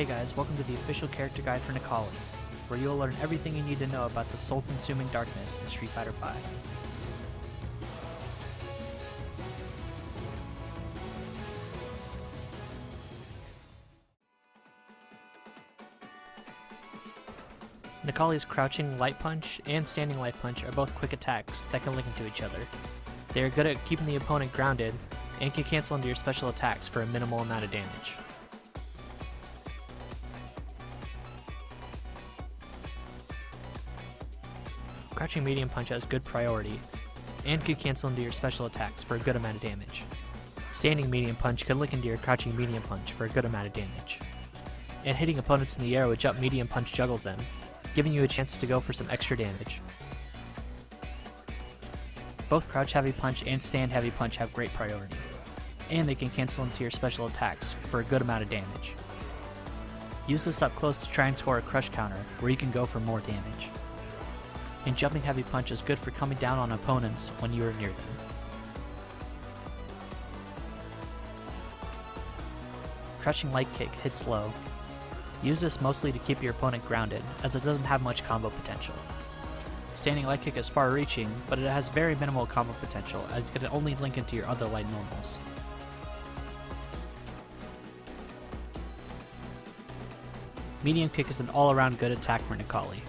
guys, welcome to the official character guide for Necalli, where you'll learn everything you need to know about the soul-consuming darkness in Street Fighter V. Necalli's crouching light punch and standing light punch are both quick attacks that can link into each other. They are good at keeping the opponent grounded and can cancel into your special attacks for a minimal amount of damage. Crouching medium punch has good priority and can cancel into your special attacks for a good amount of damage. Standing medium punch can link into your crouching medium punch for a good amount of damage. And hitting opponents in the air with jump medium punch juggles them, giving you a chance to go for some extra damage. Both crouch heavy punch and stand heavy punch have great priority, and they can cancel into your special attacks for a good amount of damage. Use this up close to try and score a crush counter where you can go for more damage. And jumping heavy punch is good for coming down on opponents when you are near them. Crouching light kick hits low. Use this mostly to keep your opponent grounded, as it doesn't have much combo potential. Standing light kick is far reaching, but it has very minimal combo potential, as it can only link into your other light normals. Medium kick is an all-around good attack for Necalli.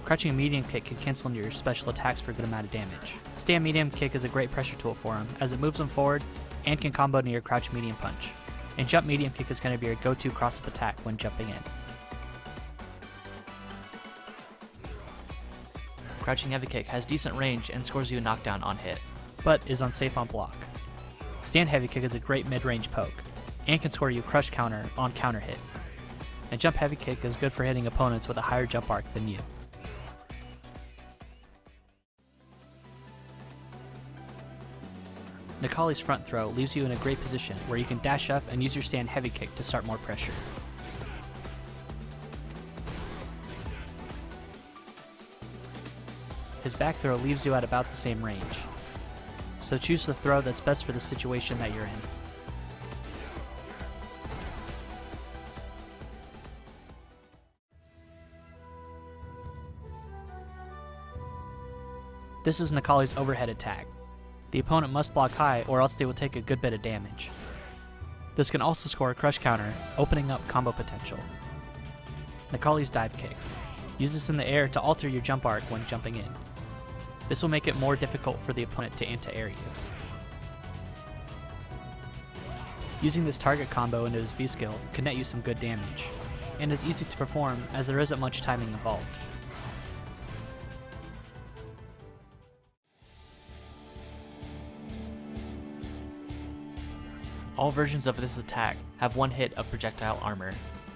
Crouching medium kick can cancel into your special attacks for a good amount of damage. Stand medium kick is a great pressure tool for him, as it moves him forward and can combo into your crouch medium punch. And jump medium kick is going to be your go-to cross-up attack when jumping in. Crouching heavy kick has decent range and scores you a knockdown on hit, but is unsafe on block. Stand heavy kick is a great mid-range poke, and can score you crush counter on counter hit. And jump heavy kick is good for hitting opponents with a higher jump arc than you. Necalli's front throw leaves you in a great position where you can dash up and use your stand heavy kick to start more pressure. His back throw leaves you at about the same range, so choose the throw that's best for the situation that you're in. This is Necalli's overhead attack. The opponent must block high or else they will take a good bit of damage. This can also score a crush counter, opening up combo potential. Necalli's dive kick. Use this in the air to alter your jump arc when jumping in. This will make it more difficult for the opponent to anti-air you. Using this target combo into his V-skill can net you some good damage, and is easy to perform as there isn't much timing involved. All versions of this attack have one hit of projectile armor,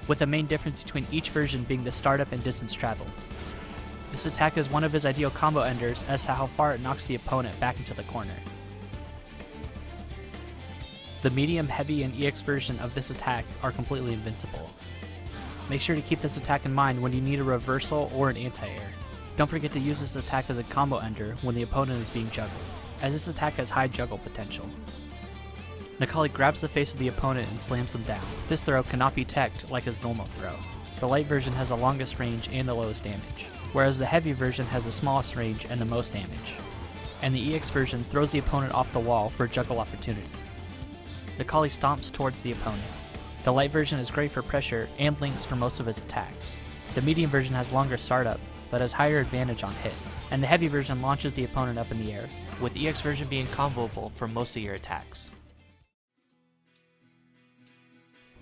with the main difference between each version being the startup and distance travel. This attack is one of his ideal combo enders as to how far it knocks the opponent back into the corner. The medium, heavy, and EX version of this attack are completely invincible. Make sure to keep this attack in mind when you need a reversal or an anti-air. Don't forget to use this attack as a combo ender when the opponent is being juggled, as this attack has high juggle potential. Necalli grabs the face of the opponent and slams them down. This throw cannot be teched like his normal throw. The light version has the longest range and the lowest damage, whereas the heavy version has the smallest range and the most damage. And the EX version throws the opponent off the wall for a juggle opportunity. Necalli stomps towards the opponent. The light version is great for pressure and links for most of his attacks. The medium version has longer startup, but has higher advantage on hit. And the heavy version launches the opponent up in the air, with EX version being comboable for most of your attacks.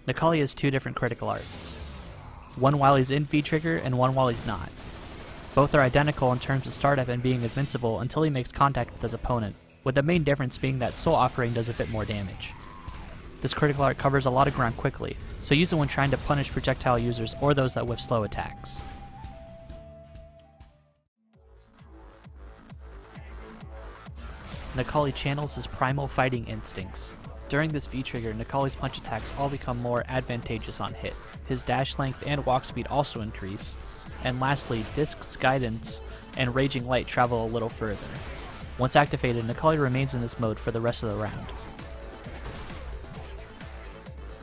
Necalli has two different critical arts, one while he's in V-trigger and one while he's not. Both are identical in terms of startup and being invincible until he makes contact with his opponent, with the main difference being that Soul Offering does a bit more damage. This critical art covers a lot of ground quickly, so use it when trying to punish projectile users or those that whip slow attacks. Necalli channels his primal fighting instincts. During this V-trigger, Necalli's punch attacks all become more advantageous on hit. His dash length and walk speed also increase. And lastly, Disc's guidance and Raging Light travel a little further. Once activated, Necalli remains in this mode for the rest of the round.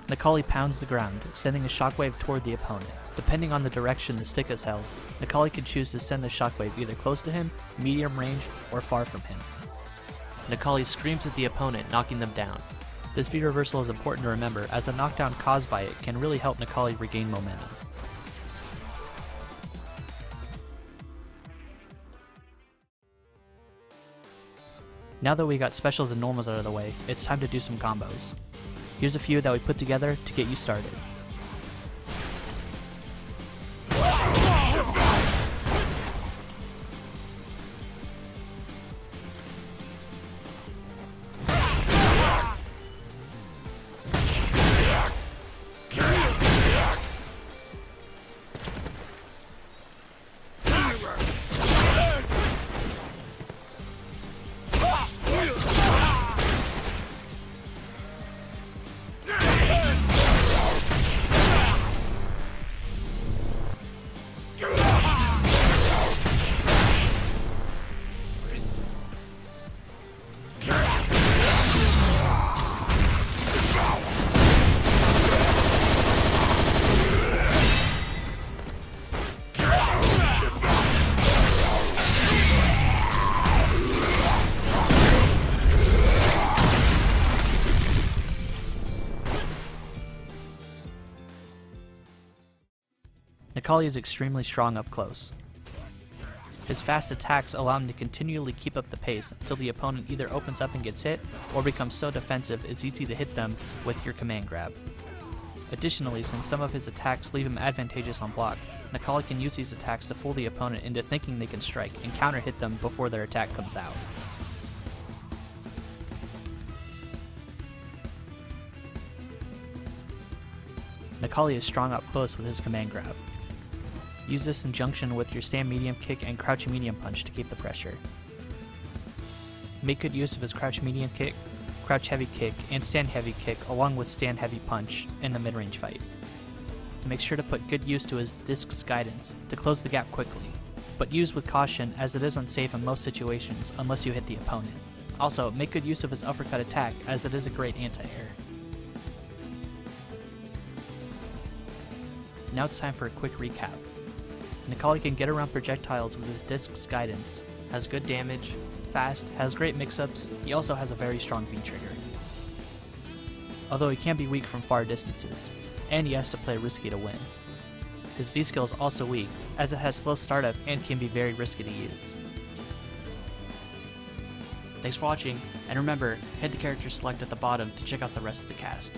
Necalli pounds the ground, sending a shockwave toward the opponent. Depending on the direction the stick is held, Necalli can choose to send the shockwave either close to him, medium range, or far from him. Necalli screams at the opponent, knocking them down. This V reversal is important to remember, as the knockdown caused by it can really help Necalli regain momentum. Now that we got specials and normals out of the way, it's time to do some combos. Here's a few that we put together to get you started. Necalli is extremely strong up close. His fast attacks allow him to continually keep up the pace until the opponent either opens up and gets hit, or becomes so defensive it's easy to hit them with your command grab. Additionally, since some of his attacks leave him advantageous on block, Necalli can use these attacks to fool the opponent into thinking they can strike and counter hit them before their attack comes out. Necalli is strong up close with his command grab. Use this in junction with your stand medium kick and crouch medium punch to keep the pressure. Make good use of his crouch medium kick, crouch heavy kick, and stand heavy kick along with stand heavy punch in the mid-range fight. Make sure to put good use to his disc's guidance to close the gap quickly, but use with caution as it is unsafe in most situations unless you hit the opponent. Also, make good use of his uppercut attack as it is a great anti-air. Now it's time for a quick recap. Necalli can get around projectiles with his disc's guidance, has good damage, fast, has great mix-ups, he also has a very strong V-trigger. Although he can be weak from far distances, and he has to play risky to win. His V-skill is also weak, as it has slow startup and can be very risky to use. Thanks for watching, and remember, hit the character select at the bottom to check out the rest of the cast.